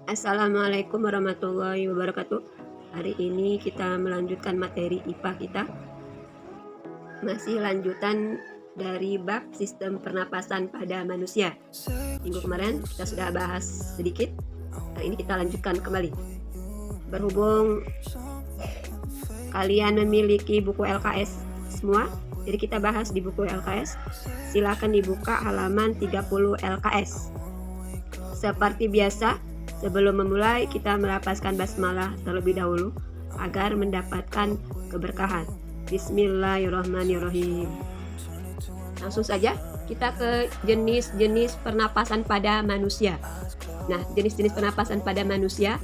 Assalamualaikum warahmatullahi wabarakatuh. Hari ini kita melanjutkan materi IPA kita. Masih lanjutan dari bab sistem pernapasan pada manusia. Minggu kemarin kita sudah bahas sedikit. Hari ini kita lanjutkan kembali. Berhubung kalian memiliki buku LKS semua, jadi kita bahas di buku LKS. Silakan dibuka halaman 30 LKS. Seperti biasa, sebelum memulai, kita melafazkan basmalah terlebih dahulu agar mendapatkan keberkahan. Bismillahirrahmanirrahim. Langsung saja kita ke jenis-jenis pernapasan pada manusia. Nah, jenis-jenis pernapasan pada manusia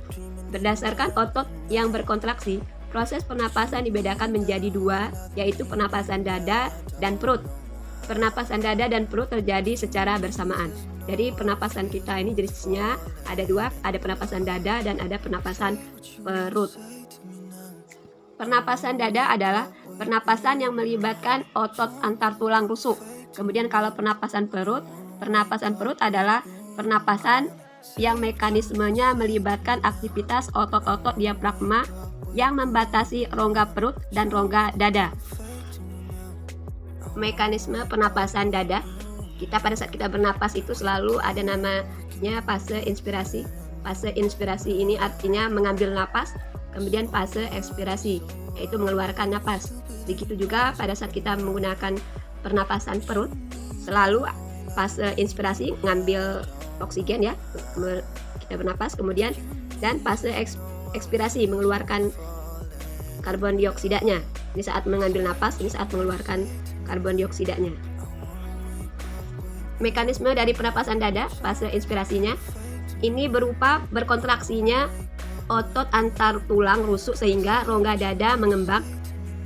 berdasarkan otot yang berkontraksi, proses pernapasan dibedakan menjadi dua, yaitu pernapasan dada dan perut. Pernapasan dada dan perut terjadi secara bersamaan. Jadi pernapasan kita ini jenisnya ada dua, ada pernapasan dada dan ada pernapasan perut. Pernapasan dada adalah pernapasan yang melibatkan otot antar tulang rusuk. Kemudian kalau pernapasan perut adalah pernapasan yang mekanismenya melibatkan aktivitas otot-otot diafragma yang membatasi rongga perut dan rongga dada. Mekanisme pernapasan dada, pada saat kita bernapas itu selalu ada namanya fase inspirasi. Fase inspirasi ini artinya mengambil napas, kemudian fase ekspirasi, yaitu mengeluarkan napas. Begitu juga pada saat kita menggunakan pernapasan perut, selalu fase inspirasi mengambil oksigen ya, kita bernapas, kemudian dan fase ekspirasi mengeluarkan karbon dioksidanya. Ini saat mengambil napas, ini saat mengeluarkan karbon dioksidanya. Mekanisme dari pernapasan dada, fase inspirasinya, ini berupa berkontraksinya otot antar tulang rusuk sehingga rongga dada mengembang.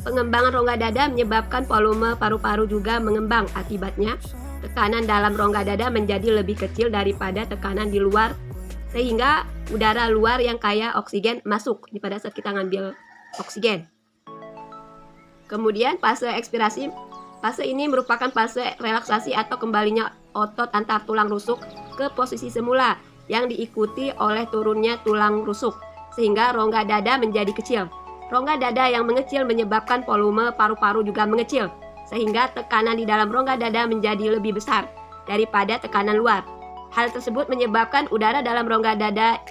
Pengembangan rongga dada menyebabkan volume paru-paru juga mengembang. Akibatnya, tekanan dalam rongga dada menjadi lebih kecil daripada tekanan di luar, sehingga udara luar yang kaya oksigen masuk pada saat kita ngambil oksigen. Kemudian fase ekspirasi, fase ini merupakan fase relaksasi atau kembalinya otot antar tulang rusuk ke posisi semula yang diikuti oleh turunnya tulang rusuk sehingga rongga dada menjadi kecil. Rongga dada yang mengecil menyebabkan volume paru-paru juga mengecil sehingga tekanan di dalam rongga dada menjadi lebih besar daripada tekanan luar. Hal tersebut menyebabkan udara dalam rongga dada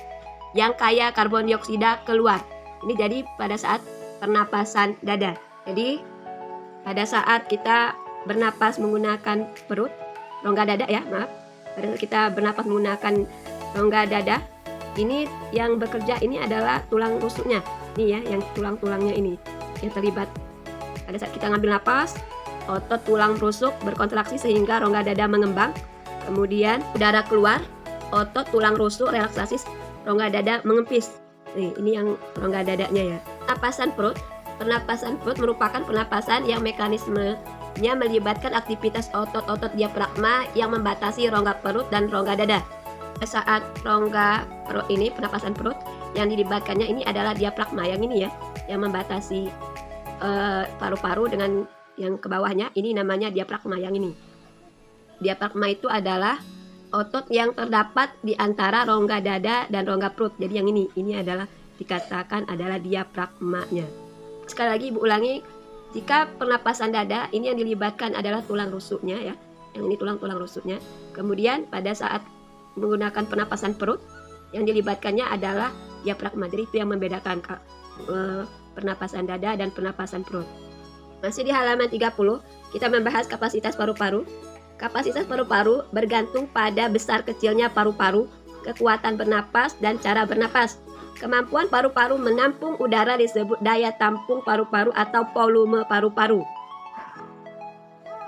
yang kaya karbon dioksida keluar. Ini jadi pada saat pernapasan dada. Jadi pada saat kita bernapas menggunakan perut, rongga dada ya, maaf. Pada saat kita bernapas menggunakan rongga dada, ini yang bekerja ini adalah tulang rusuknya. Ini ya, yang tulang-tulangnya ini yang terlibat. Pada saat kita ngambil napas, otot tulang rusuk berkontraksi sehingga rongga dada mengembang. Kemudian udara keluar, otot tulang rusuk relaksasi, rongga dada mengempis. Nih, ini yang rongga dadanya ya. Pernapasan perut merupakan pernapasan yang mekanismenya melibatkan aktivitas otot-otot diafragma yang membatasi rongga perut dan rongga dada. Saat rongga perut ini, pernapasan perut, yang dilibatkannya ini adalah diafragma yang ini ya, yang membatasi paru-paru dengan yang ke bawahnya, ini namanya diafragma yang ini. Diafragma itu adalah otot yang terdapat di antara rongga dada dan rongga perut. Jadi yang ini adalah dikatakan adalah diafragmanya. Sekali lagi Ibu ulangi, jika pernapasan dada ini yang dilibatkan adalah tulang rusuknya ya, yang ini tulang-tulang rusuknya. Kemudian pada saat menggunakan pernapasan perut, yang dilibatkannya adalah diafragma. Jadi itu yang membedakan pernapasan dada dan pernapasan perut. Masih di halaman 30, kita membahas kapasitas paru-paru. Kapasitas paru-paru bergantung pada besar kecilnya paru-paru, kekuatan bernapas, dan cara bernapas. Kemampuan paru-paru menampung udara disebut daya tampung paru-paru atau volume paru-paru.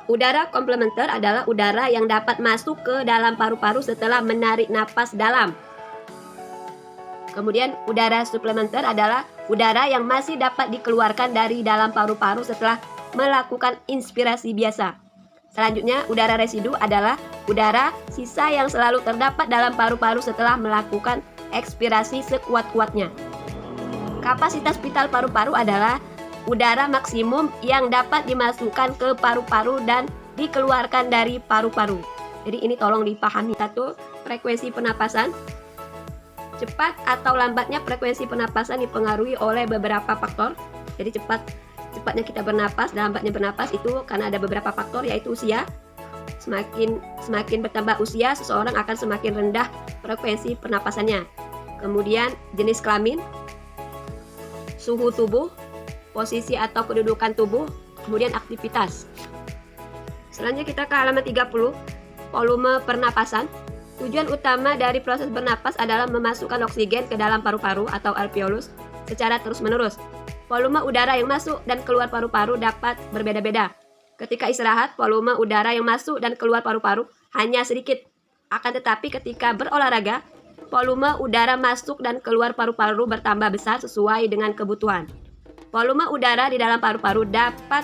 Udara komplementer adalah udara yang dapat masuk ke dalam paru-paru setelah menarik napas dalam. Kemudian udara suplementer adalah udara yang masih dapat dikeluarkan dari dalam paru-paru setelah melakukan inspirasi biasa. Selanjutnya, udara residu adalah udara sisa yang selalu terdapat dalam paru-paru setelah melakukan ekspirasi sekuat-kuatnya. Kapasitas vital paru-paru adalah udara maksimum yang dapat dimasukkan ke paru-paru dan dikeluarkan dari paru-paru. Jadi ini tolong dipahami. Satu, frekuensi pernapasan. Cepat atau lambatnya frekuensi pernapasan dipengaruhi oleh beberapa faktor. Jadi cepatnya kita bernapas dan lambatnya bernapas itu karena ada beberapa faktor, yaitu usia. Semakin bertambah usia, seseorang akan semakin rendah frekuensi pernapasannya. Kemudian jenis kelamin, suhu tubuh, posisi atau kedudukan tubuh, kemudian aktivitas. Selanjutnya kita ke halaman 30, volume pernapasan. Tujuan utama dari proses bernapas adalah memasukkan oksigen ke dalam paru-paru atau alveolus secara terus-menerus. Volume udara yang masuk dan keluar paru-paru dapat berbeda-beda. Ketika istirahat, volume udara yang masuk dan keluar paru-paru hanya sedikit. Akan tetapi ketika berolahraga, volume udara masuk dan keluar paru-paru bertambah besar sesuai dengan kebutuhan. Volume udara di dalam paru-paru dapat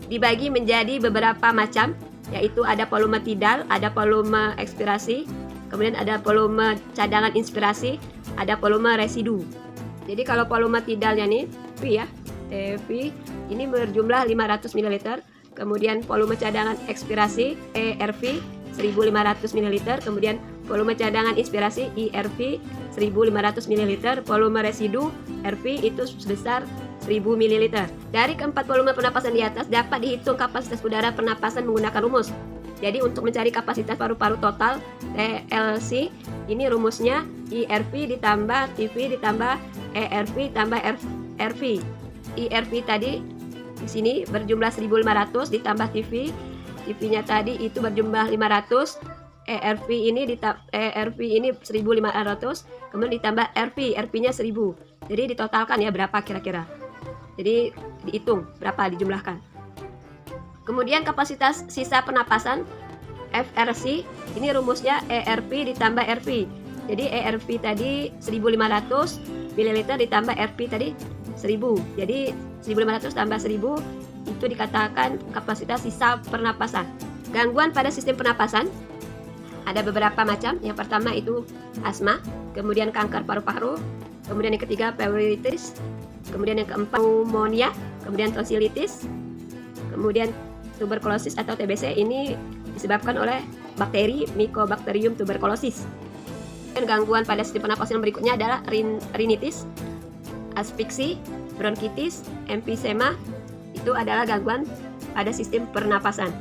dibagi menjadi beberapa macam, yaitu ada volume tidal, ada volume ekspirasi, kemudian ada volume cadangan inspirasi, ada volume residu. Jadi kalau volume tidalnya nih, V ya, V ini berjumlah 500 ml, kemudian volume cadangan ekspirasi, ERV 1500 ml, kemudian volume cadangan inspirasi, IRV 1500 ml, volume residu, RV itu sebesar 1000 ml. Dari keempat volume pernapasan di atas dapat dihitung kapasitas udara pernapasan menggunakan rumus. Jadi untuk mencari kapasitas paru-paru total TLC, ini rumusnya IRV ditambah TV ditambah ERV tambah RV. IRV tadi di sini berjumlah 1500 ditambah TV-nya tadi itu berjumlah 500. ERV ini 1500, kemudian ditambah RV-nya 1000. Jadi ditotalkan ya berapa kira-kira. Jadi dihitung berapa dijumlahkan. Kemudian kapasitas sisa pernapasan FRC, ini rumusnya ERV ditambah RV. Jadi ERV tadi 1500 ml ditambah RV tadi 1000. Jadi 1500 tambah 1000 itu dikatakan kapasitas sisa pernapasan. Gangguan pada sistem pernapasan ada beberapa macam. Yang pertama itu asma, kemudian kanker paru-paru, kemudian yang ketiga pleuritis, kemudian yang keempat pneumonia, kemudian tonsilitis, kemudian tuberkulosis atau TBC ini disebabkan oleh bakteri Mycobacterium tuberculosis. Dan gangguan pada sistem pernapasan berikutnya adalah rinitis, asfiksi, bronkitis, emfisema. Itu adalah gangguan pada sistem pernapasan.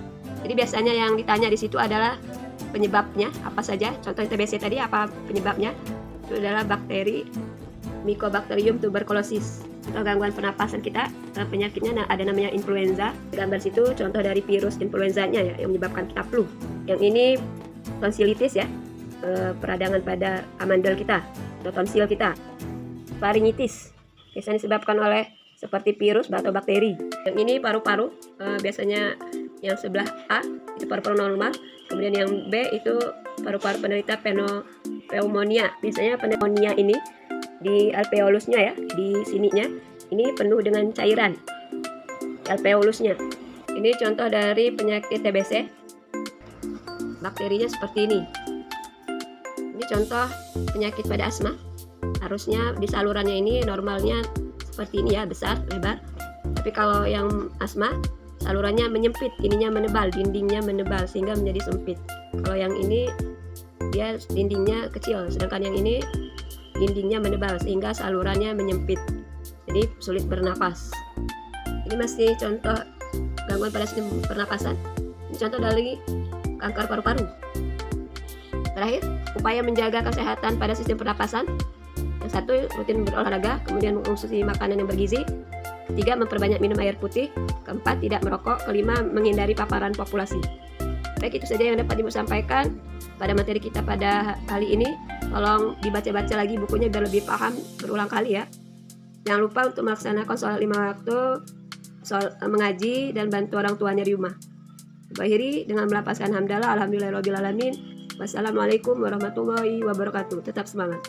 Jadi biasanya yang ditanya di situ adalah penyebabnya apa saja. Contoh TBC tadi apa penyebabnya? Itu adalah bakteri Mycobacterium tuberculosis. Atau gangguan pernapasan kita, penyakitnya ada namanya influenza. Gambar situ contoh dari virus influenzanya ya yang menyebabkan kita flu. Yang ini tonsilitis ya, peradangan pada amandel kita atau tonsil kita. Faringitis biasanya disebabkan oleh seperti virus atau bakteri. Yang ini paru-paru, biasanya yang sebelah A itu paru-paru normal, kemudian yang B itu paru-paru penderita pneumonia. Biasanya pneumonia ini di alveolusnya ya, di sininya ini penuh dengan cairan alveolusnya. Ini contoh dari penyakit TBC. Bakterinya seperti ini. Ini contoh penyakit pada asma. Harusnya di salurannya ini normalnya seperti ini ya, besar, lebar. Tapi kalau yang asma salurannya menyempit, ininya menebal, dindingnya menebal sehingga menjadi sempit. Kalau yang ini dia dindingnya kecil, sedangkan yang ini dindingnya menebal sehingga salurannya menyempit. Jadi sulit bernapas. Ini masih contoh gangguan pada sistem pernapasan. Ini contoh dari kanker paru-paru. Terakhir, upaya menjaga kesehatan pada sistem pernapasan. Yang satu, rutin berolahraga, kemudian mengkonsumsi makanan yang bergizi. Ketiga, memperbanyak minum air putih. Keempat, tidak merokok. Kelima, menghindari paparan populasi. Baik, itu saja yang dapat Ibu sampaikan pada materi kita pada kali ini. Tolong dibaca-baca lagi bukunya biar lebih paham berulang kali ya. Jangan lupa untuk melaksanakan sholat 5 waktu, mengaji, dan bantu orang tuanya di rumah. Akhiri dengan melapaskan hamdalah, alhamdulillahirabbil alamin. Wassalamualaikum warahmatullahi wabarakatuh. Tetap semangat.